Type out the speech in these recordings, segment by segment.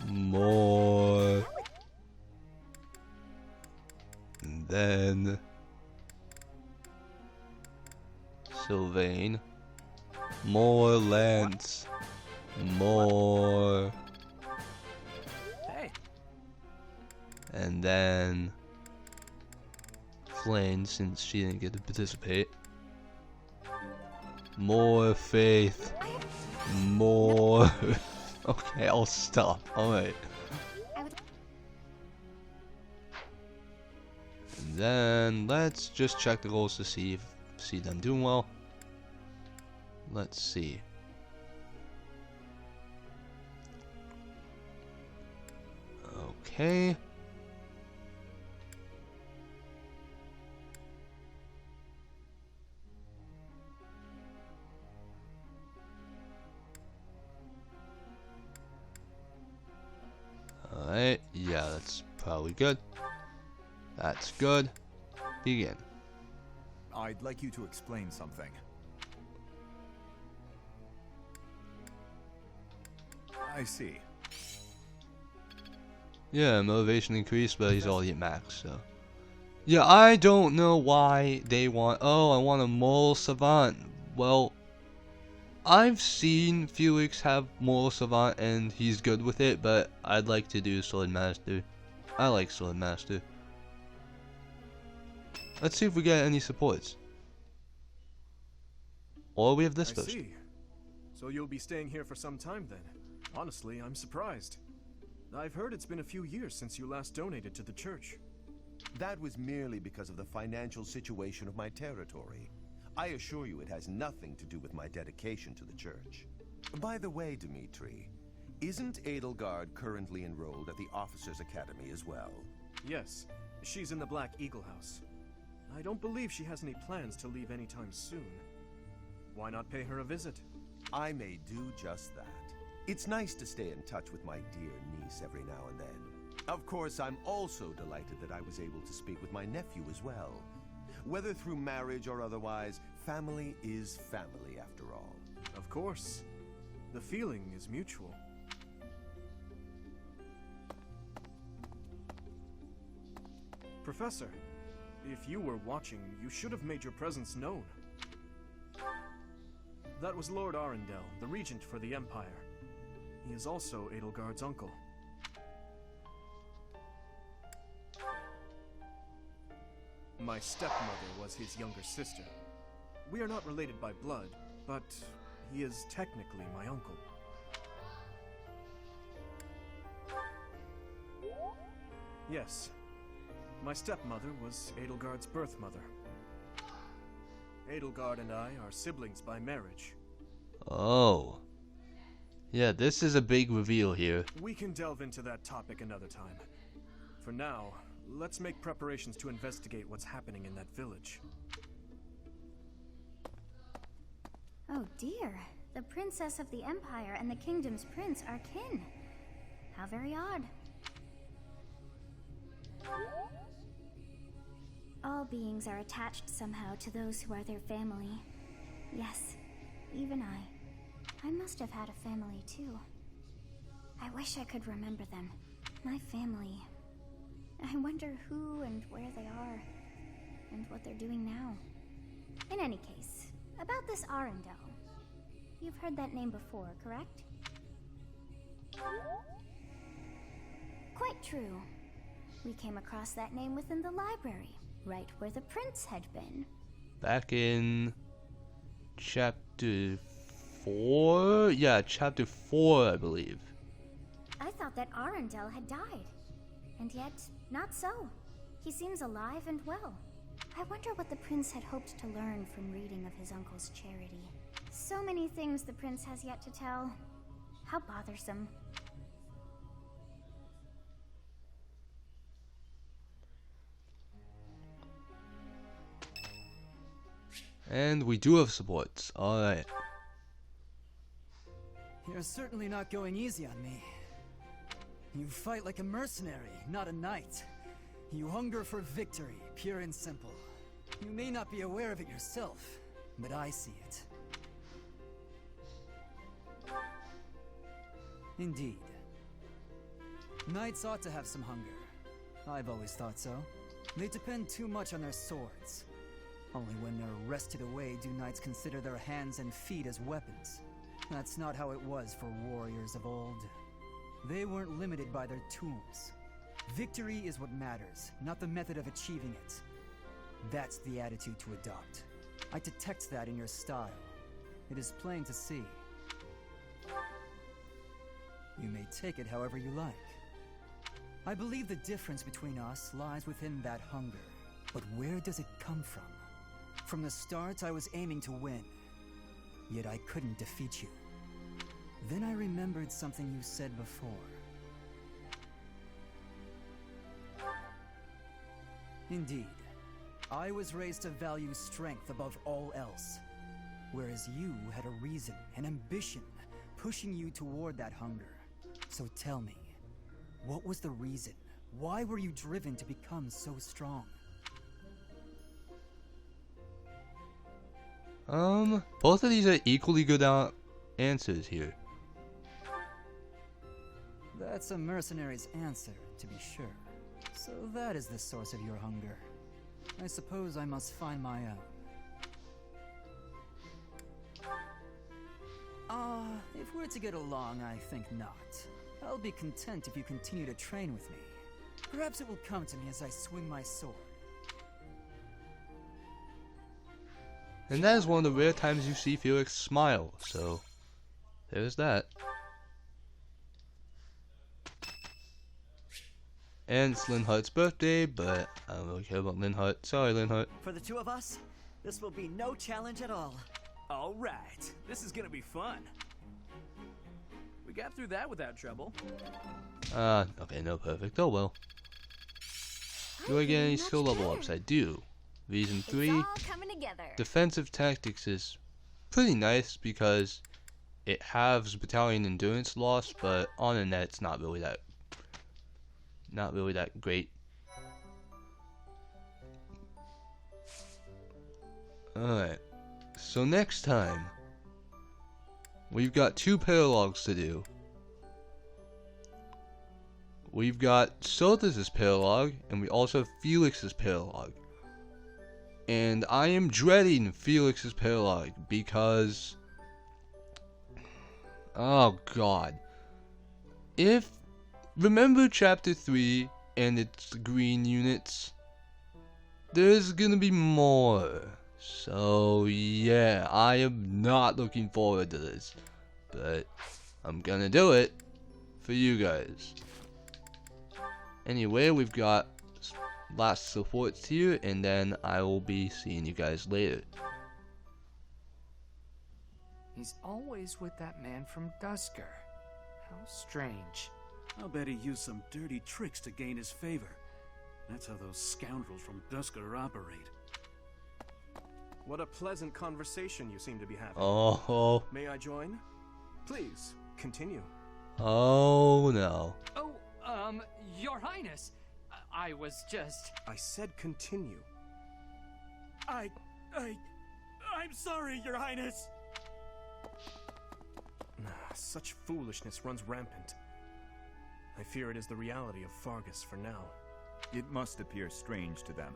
More. And then Sylvain. More Lance. More. Hey. And then Flame, since she didn't get to participate. More Faith. More. Okay, I'll stop. Alright. And then let's just check the goals to see them doing well. Let's see. Okay. Alright, yeah, that's probably good. That's good. Begin. I'd like you to explain something. I see. Yeah, motivation increased, but he's already at max, so. Yeah, I don't know why they want. Oh, I want a moral savant. Well, I've seen Felix have moral savant and he's good with it, but I'd like to do sword master. I like sword master. Let's see if we get any supports. Or we have this I first. see. So you'll be staying here for some time then. Honestly, I'm surprised. I've heard it's been a few years since you last donated to the church. That was merely because of the financial situation of my territory. I assure you it has nothing to do with my dedication to the church. By the way, Dimitri, isn't Edelgard currently enrolled at the Officers' Academy as well? Yes, she's in the Black Eagle House. I don't believe she has any plans to leave anytime soon. Why not pay her a visit? I may do just that. It's nice to stay in touch with my dear niece every now and then. Of course, I'm also delighted that I was able to speak with my nephew as well. Whether through marriage or otherwise, family is family after all. Of course. The feeling is mutual. Professor, if you were watching, you should have made your presence known. That was Lord Arundel, the regent for the Empire. He is also Edelgard's uncle. My stepmother was his younger sister. We are not related by blood, but he is technically my uncle. Yes, my stepmother was Edelgard's birth mother. Edelgard and I are siblings by marriage. Oh. Yeah, this is a big reveal here. We can delve into that topic another time. For now, let's make preparations to investigate what's happening in that village. Oh dear. The princess of the Empire and the kingdom's prince are kin. How very odd. All beings are attached somehow to those who are their family. Yes, even I. I must have had a family too. I wish I could remember them. My family. I wonder who and where they are, and what they're doing now. In any case, about this Arundel. You've heard that name before, correct? Quite true. We came across that name within the library, right where the prince had been. Back in chapter 4? Yeah, chapter 4, I believe. I thought that Arundel had died. And yet, not so. He seems alive and well. I wonder what the prince had hoped to learn from reading of his uncle's charity. So many things the prince has yet to tell. How bothersome. And we do have supports. Alright. You're certainly not going easy on me. You fight like a mercenary, not a knight. You hunger for victory, pure and simple. You may not be aware of it yourself, but I see it. Indeed. Knights ought to have some hunger. I've always thought so. They depend too much on their swords. Only when they're wrested away do knights consider their hands and feet as weapons. That's not how it was for warriors of old. They weren't limited by their tools. Victory is what matters, not the method of achieving it. That's the attitude to adopt. I detect that in your style. It is plain to see. You may take it however you like. I believe the difference between us lies within that hunger. But where does it come from? From the start, I was aiming to win. Yet I couldn't defeat you. Then I remembered something you said before. Indeed. I was raised to value strength above all else. Whereas you had a reason, an ambition, pushing you toward that hunger. So tell me, what was the reason? Why were you driven to become so strong? Both of these are equally good answers here. That's a mercenary's answer, to be sure. So that is the source of your hunger. I suppose I must find my own. If we're to get along, I think not. I'll be content if you continue to train with me. Perhaps it will come to me as I swing my sword. And that is one of the rare times you see Felix smile, so there's that. And it's Linhart's birthday, but I don't really care about Linhart. Sorry, Linhart. For the two of us, this will be no challenge at all. All right, this is gonna be fun. We got through that without trouble. Okay, no perfect. Oh well. Do I get any skill level ups? I do. Reason 3, It's all coming together. defensive tactics is pretty nice because it halves battalion endurance loss, but on the net it's not really that great. Alright, so next time we've got 2 paralogs to do. We've got Sothis' paralog, and we also have Felix's paralog. And I am dreading Felix's paralog because, oh god, remember chapter 3 and its green units, there's gonna be more. So yeah, I am not looking forward to this, but I'm gonna do it for you guys. Anyway, we've got last supports here, and then I will be seeing you guys later. He's always with that man from Dusker. How strange. I'll bet he used some dirty tricks to gain his favor. That's how those scoundrels from Dusker operate. What a pleasant conversation you seem to be having. Oh. May I join? Please, continue. Oh no. Oh, Your Highness, I was just... I said continue. I'm sorry, Your Highness. Such foolishness runs rampant. I fear it is the reality of Fargus for now. It must appear strange to them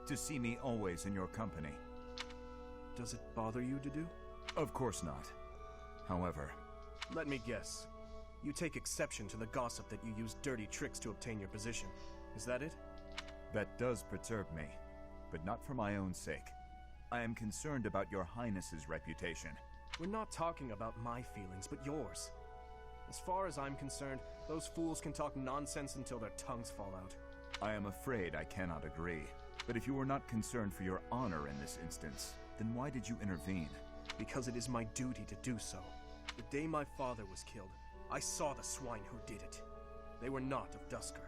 to see me always in your company. Does it bother you to do? Of course not. However, let me guess. You take exception to the gossip that you use dirty tricks to obtain your position. Is that it? That does perturb me, but not for my own sake. I am concerned about your Highness's reputation. We're not talking about my feelings, but yours. As far as I'm concerned, those fools can talk nonsense until their tongues fall out. I am afraid I cannot agree. But if you were not concerned for your honor in this instance, then why did you intervene? Because it is my duty to do so. The day my father was killed, I saw the swine who did it. They were not of Dusker.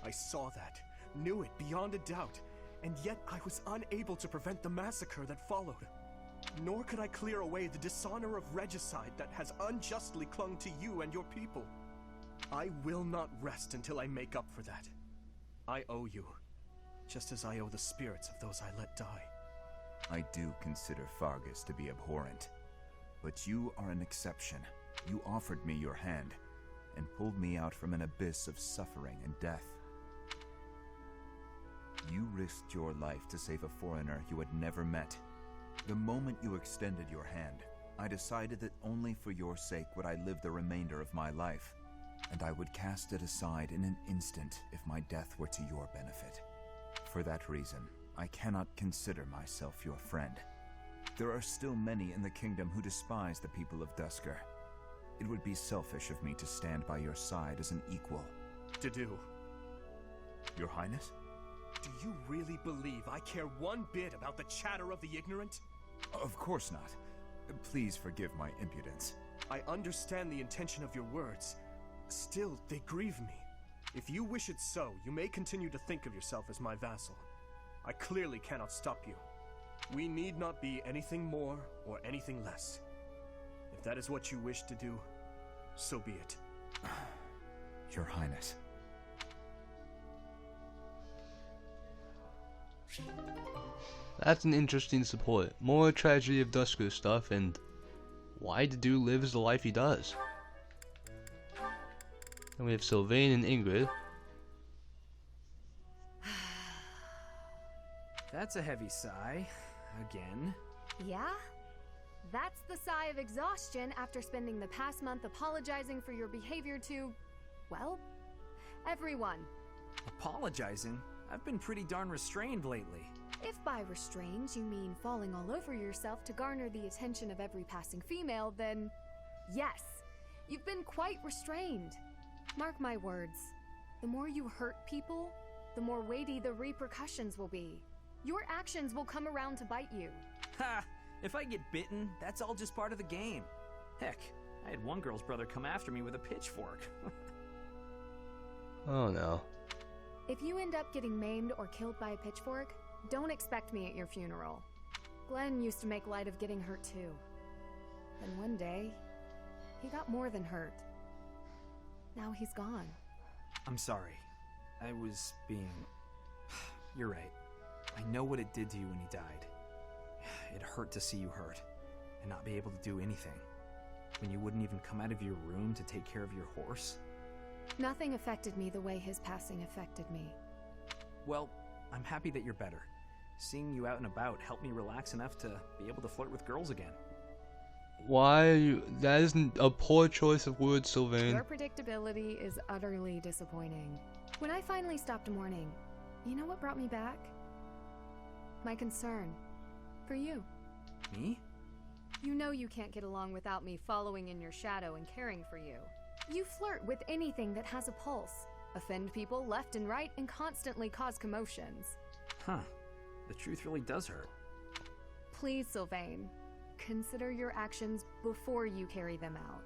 I saw that, knew it beyond a doubt, and yet I was unable to prevent the massacre that followed. Nor could I clear away the dishonor of regicide that has unjustly clung to you and your people. I will not rest until I make up for that. I owe you, just as I owe the spirits of those I let die. I do consider Fargus to be abhorrent, but you are an exception. You offered me your hand, and pulled me out from an abyss of suffering and death. You risked your life to save a foreigner you had never met. The moment you extended your hand, I decided that only for your sake would I live the remainder of my life, and I would cast it aside in an instant if my death were to your benefit. For that reason, I cannot consider myself your friend. There are still many in the kingdom who despise the people of Duscur. It would be selfish of me to stand by your side as an equal. To do. Your Highness? Do you really believe I care one bit about the chatter of the ignorant? Of course not. Please forgive my impudence. I understand the intention of your words. Still, they grieve me. If you wish it so, you may continue to think of yourself as my vassal. I clearly cannot stop you. We need not be anything more or anything less. If that is what you wish to do, so be it. Your Highness. That's an interesting support. More tragedy of Duscur stuff and why the dude lives the life he does. Then we have Sylvain and Ingrid. That's a heavy sigh. Again. Yeah? That's the sigh of exhaustion after spending the past month apologizing for your behavior to, well, everyone. Apologizing? I've been pretty darn restrained lately. If by restrained you mean falling all over yourself to garner the attention of every passing female, then yes, you've been quite restrained. Mark my words, the more you hurt people, the more weighty the repercussions will be. Your actions will come around to bite you. Ha! If I get bitten, that's all just part of the game. Heck, I had one girl's brother come after me with a pitchfork. Oh no. If you end up getting maimed or killed by a pitchfork, don't expect me at your funeral. Glenn used to make light of getting hurt too. And one day, he got more than hurt. Now he's gone. I'm sorry. I was being... You're right. I know what it did to you when he died. It hurt to see you hurt, and not be able to do anything. When you wouldn't even come out of your room to take care of your horse. Nothing affected me the way his passing affected me. Well, I'm happy that you're better. Seeing you out and about helped me relax enough to be able to flirt with girls again. Why are you... That isn't a poor choice of words, Sylvain. Your predictability is utterly disappointing. When I finally stopped mourning, you know what brought me back? My concern. For you. Me? You know you can't get along without me following in your shadow and caring for you. You flirt with anything that has a pulse, offend people left and right, and constantly cause commotions. Huh. The truth really does hurt. Please, Sylvain, consider your actions before you carry them out.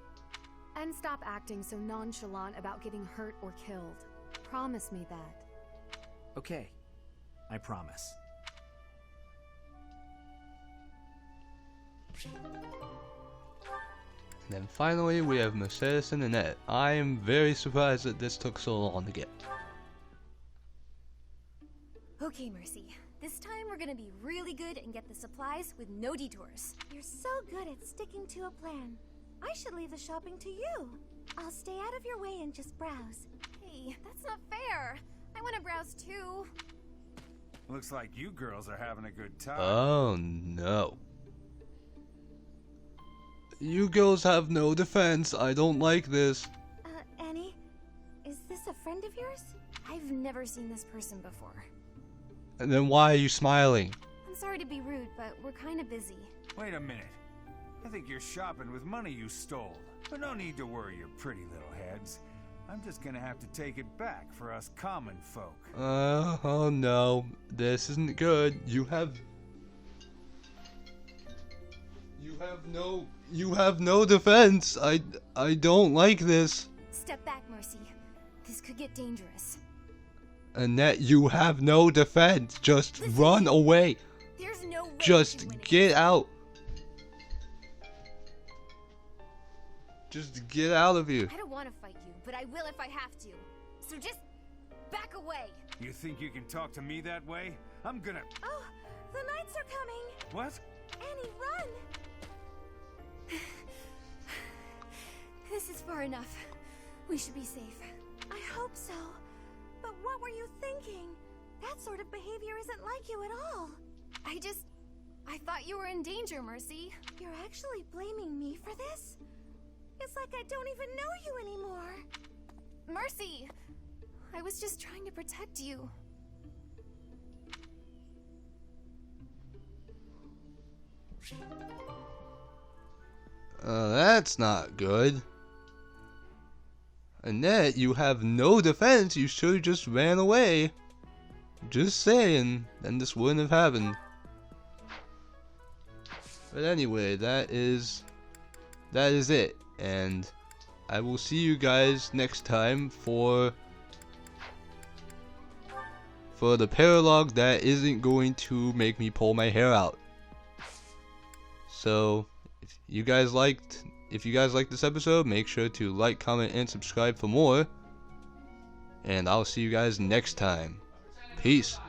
And stop acting so nonchalant about getting hurt or killed. Promise me that. Okay. I promise. And then finally we have Mercedes and Annette. I am very surprised that this took so long to get. Okay, Mercy. This time we're gonna be really good and get the supplies with no detours. You're so good at sticking to a plan. I should leave the shopping to you. I'll stay out of your way and just browse. Hey, that's not fair. I want to browse too. Looks like you girls are having a good time. Oh no. You girls have no defense. I don't like this. Annie? Is this a friend of yours? I've never seen this person before. And then why are you smiling? I'm sorry to be rude, but we're kind of busy. Wait a minute. I think you're shopping with money you stole. But no need to worry your pretty little heads. I'm just gonna have to take it back for us common folk. Oh no. This isn't good. You have no defense. I don't like this. Step back, Mercy. This could get dangerous. Annette, you have no defense. Just Listen, run away. There's no way Just get out. Just get out of here. I don't want to fight you, but I will if I have to. So just back away. You think you can talk to me that way? I'm gonna... Oh, the knights are coming. What? Annie, run. This is far enough. We should be safe. I hope so. But what were you thinking? That sort of behavior isn't like you at all. I thought you were in danger, Mercy. You're actually blaming me for this? It's like I don't even know you anymore. Mercy! I was just trying to protect you. That's not good. Annette, you have no defense. You should have just ran away. Just saying. Then this wouldn't have happened. But anyway, that is it. And I will see you guys next time for the paralogue that isn't going to make me pull my hair out. So if you guys liked this episode, make sure to like, comment, and subscribe for more. And I'll see you guys next time. Peace.